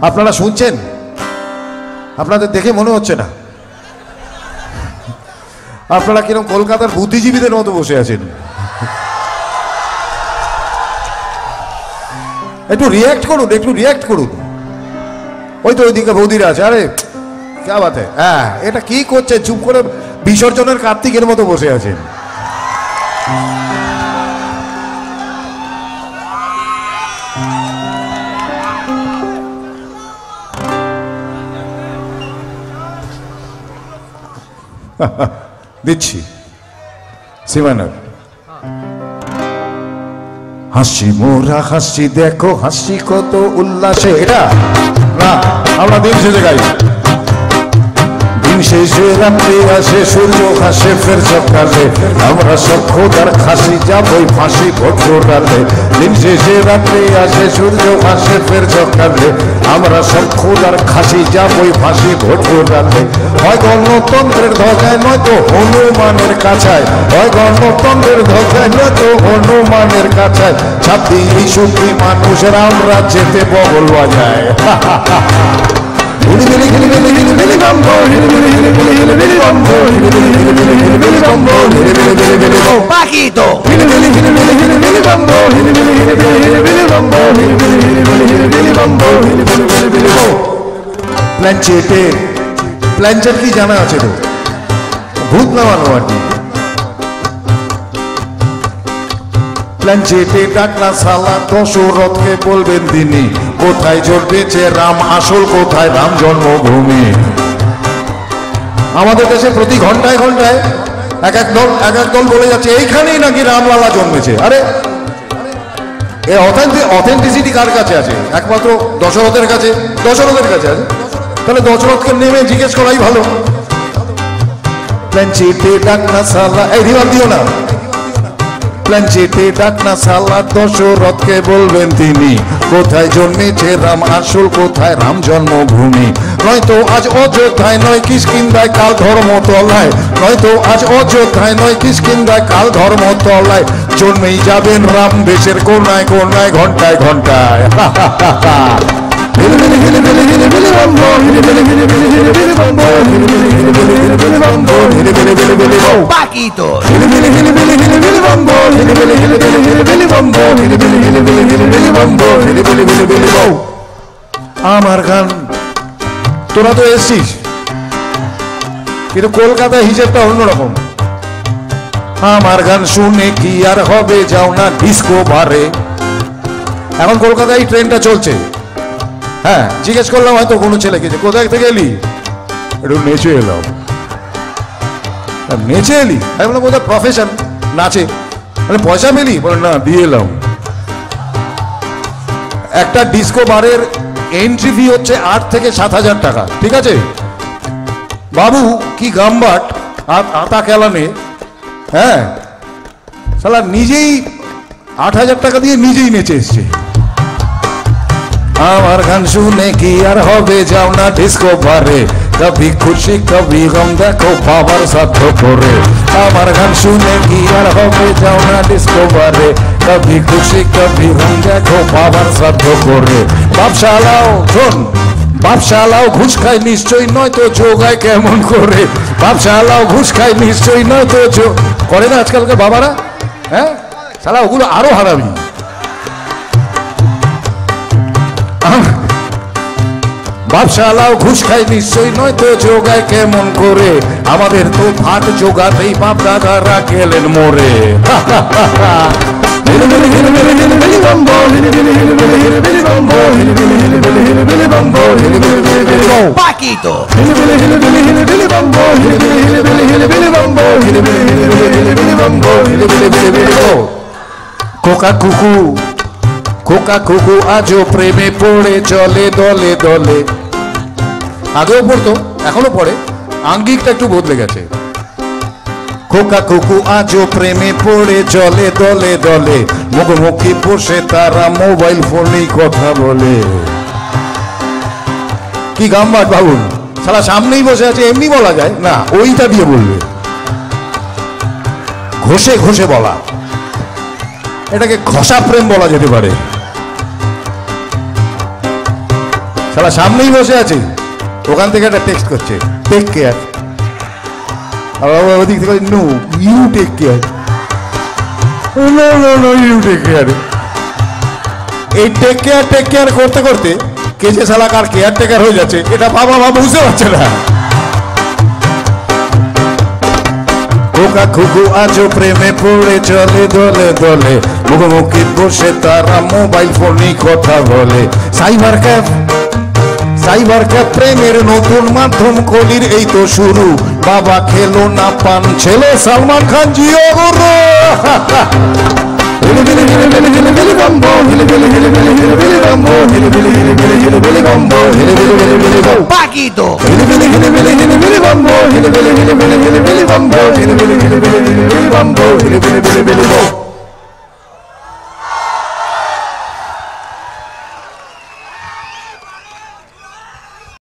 আপনারা শুনছেন? আপনাদের দেখে মনে হচ্ছে না আপনারা কিরকম কলকাতার বুদ্ধিজীবীদের মতো বসে আছেন। একটু রিয়্যাক্ট করুন, একটু রিয়্যাক্ট করুন। ওই তো ওইদিকে বৌদিরা আছে। আরে কে বাতে, হ্যাঁ এটা কি করছে? চুপ করে বিসর্জনের কার্তিকের মতো বসে আছেন। দিচ্ছি সিমানার। হাসি মোরা হাসি দেখো হাসি কত উল্লাসে। এটা না, আমরা দিন শেষে গাই। দিন শেষে রাত্রি আসে, সূর্য হাসে ফের সকালে, আমরা সব খোদার খাসি যাবই ফাঁসি ভোটরালে। দিন শেষে রাত্রি আসে, সূর্য হাসে ফের সকালে, আমরা সব খোদার খাসি যাবই ফাঁসি ভোটরালে। হয় গণতন্ত্রের ধ্বজায় নয়তো হনুমানের কাছায়, হয় গণতন্ত্রের ধ্বজায় নয়তো হনুমানের কাছায়। 26 মানুষের আমরা যেতে বগল বাজায়। Paquito. প্ল্যানচেট কি জানা আছে তো? ভূত নামানো আর কি। প্ল্যানচেটে ডাকলা সালা দশরথকে বলবেন তিনি, কোথায় জন্মেছে রাম, আসল কোথায় রাম জন্মভূমি। আমাদের দেশে প্রতি ঘন্টায় ঘন্টায় এক এক দল বলে যাচ্ছে এইখানেই নাকি রামলালা জন্মেছে। আরে এই অথেন্টিসিটি কার কাছে আছে? একমাত্র দশরথের কাছে। দশরথের কাছে আছে, তাহলে দশরথকে নেমে জিজ্ঞেস করাই ভালো। প্ল্যানচেটে ডাকনা সালা, এই রিভার দিও না। প্ল্যানচেটে ডাকনা সালা দশরথকে বলবেন তিনি, কোথায় জন্মেছে রাম, আসল কোথায় রাম জন্মভূমি। নয়তো আজ অযোধ্যায় নয় কিষ্কিন্ধায়, কাল ধর্মতলায়, নয়তো আজ অযোধ্যায় নয় কিষ্কিন্ধায়, কাল ধর্মতলায় জন্মেই যাবেন রাম দেশের কোনায় কোনায়, ঘন্টায় ঘন্টায়। Paquito. আমার গান তোরা তো এসছিস, কিন্তু কলকাতায় হিসেবটা অন্যরকম। আমার গান শুনে কি আর হবে, যাও না ডিস্কো বারে। এখন কলকাতায় ট্রেনটা চলছে। হ্যাঁ, জিজ্ঞেস করলাম হয়তো কোনো ছেলেকে, কোথায় থেকে এলি? একটু নেচে এলাম। নেচে এলি? আমি বললাম কোথায় প্রফেশন নাচে, মানে পয়সা পেলি? বলে না, দিয়ে এলাম। একটা ডিস্কো বারের এন্ট্রি ফি হচ্ছে 8 থেকে 7,000 টাকা। ঠিক আছে বাবু, কি গাম্বাট আতা কেলানে। হ্যাঁ, শালা নিজেই 8,000 টাকা দিয়ে নিজেই নেচে এসছে। আমার গান শুনে কি আর হবে, যাও না ডিস্কো বারে, কবি খুশি কবি গম দেখো বাবার সাধ্য করে। আমার গান শুনে কি আর হবে, যাও না ডিস্কো বারে, কবি খুশি কবি গম দেখো বাবার সাধ্য করে। বাপশালাও শোন, বাপশালাও ঘুষ খায় নিশ্চয়ই, নয়তো যোগায় কেমন করে। বাপশালাও ঘুষ খায় নিশ্চয়ই, নয়তো করে না আজকালকার বাবারা। হ্যাঁ, শালা ওগুলো আরো হারাবি। বাপশালাও ঘুষ খায় নিশ্চয়ই, নয়তো যোগায় কেমন করে। আমাদের তো ভাত জোগাতেই বাপ দাদারা গেলেন মরে। Paquito. কোকা কুকু, খোকা কুকু আজও প্রেমে পড়ে চলে দলে দলে। আগেও পড়তো, এখনো পড়ে, আঙ্গিকটা একটু বদলে গেছে। খোকা কুকু আজও প্রেমে পড়ে চলে দলে দলে, মুখোমুখি বসে তারা মোবাইল ফোনেই কথা বলে। কি গাম্বাট ভাবুন, সারা সামনেই বসে আছে, এমনি বলা যায় না, ওইটা দিয়ে বলবে, ঘষে ঘষে বলা। এটাকে ঘষা প্রেম বলা যেতে পারে। শালা সামনেই বসে আছে, ওখান থেকে একটা টেক্সট করছে টেক কেয়ার, আর ওদিক থেকে no you take care, no no no you take care. এই টেক কেয়ার করতে করতে কে যে শালা কার কেয়ার টেকার হয়ে যাচ্ছে এটা বাবা মা বুঝতে পারছে না। খোকা খুকু আজও প্রেমে পড়ে চলে দলে দলে, মুখোমুখি বসে তারা মোবাইল ফোনে কথা বলে। সাইবার ক্যাফ প্রেমের নতুন মাধ্যম, কলির এই তো শুরু। বাবা খেলো না পান, ছেলে সালমান খান জিও গুরু। Paquito. Bambo,